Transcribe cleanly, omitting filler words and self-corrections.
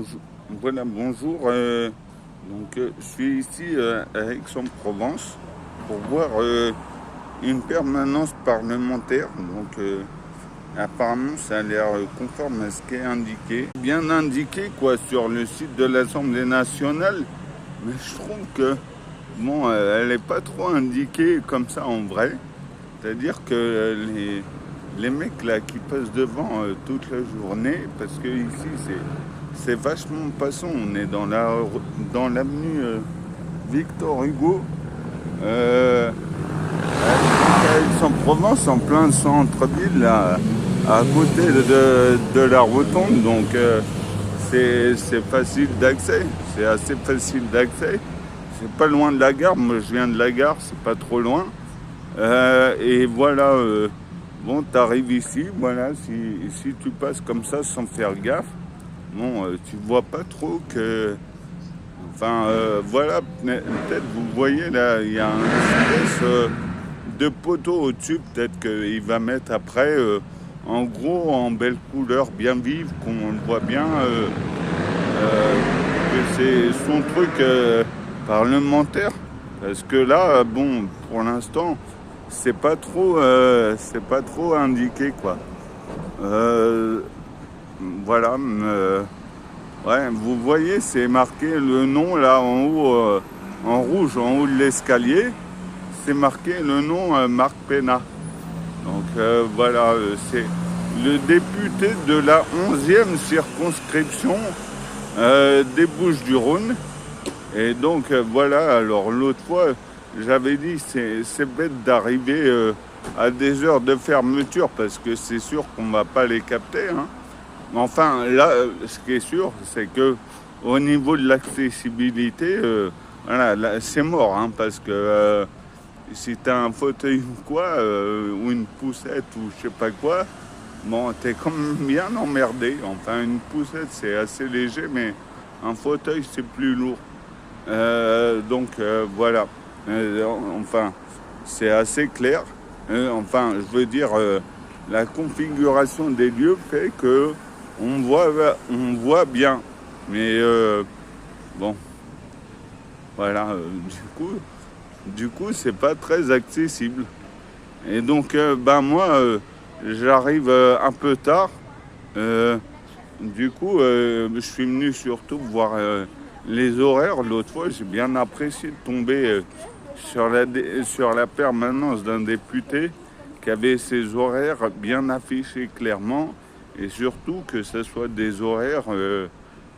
Bonjour. Voilà, bonjour. Je suis ici à Aix-en-Provence pour voir une permanence parlementaire. Apparemment, ça a l'air conforme à ce qui est indiqué. Bien indiqué quoi sur le site de l'Assemblée nationale, mais je trouve que bon, elle n'est pas trop indiquée comme ça en vrai. C'est-à-dire que les mecs là qui passent devant toute la journée, parce que ici c'est vachement passant, on est dans l'avenue Victor Hugo, à Aix-en-Provence, en plein centre-ville, là, à côté de la rotonde, donc c'est facile d'accès, c'est assez facile d'accès, c'est pas loin de la gare, moi je viens de la gare, c'est pas trop loin. Et voilà, bon, t'arrives ici, voilà, si tu passes comme ça sans faire gaffe, bon, tu vois pas trop que... Enfin, voilà, peut-être vous voyez là, il y a une espèce de poteau au-dessus, peut-être qu'il va mettre après, en gros, en belle couleur bien vive, qu'on le voit bien, que c'est son truc parlementaire. Parce que là, bon, pour l'instant, c'est pas trop indiqué quoi. Voilà, ouais, vous voyez, c'est marqué le nom là en haut, en rouge, en haut de l'escalier, c'est marqué le nom Marc Pénat. Donc voilà, c'est le député de la 11e circonscription des Bouches-du-Rhône. Et donc voilà, alors l'autre fois, j'avais dit c'est bête d'arriver à des heures de fermeture parce que c'est sûr qu'on va pas les capter. Hein. Mais enfin, là, ce qui est sûr, c'est que au niveau de l'accessibilité, voilà, là, c'est mort, hein, parce que si tu as un fauteuil ou quoi, ou une poussette ou je sais pas quoi, bon, t'es quand même bien emmerdé. Enfin, une poussette, c'est assez léger, mais un fauteuil, c'est plus lourd. Voilà. Enfin, c'est assez clair. Enfin, je veux dire, la configuration des lieux fait que on voit bien. Mais bon, voilà. Du coup, c'est pas très accessible. Et donc, moi, j'arrive un peu tard. Je suis venu surtout voir les horaires. L'autre fois, j'ai bien apprécié de tomber sur la permanence d'un député qui avait ses horaires bien affichés clairement et surtout que ce soit des horaires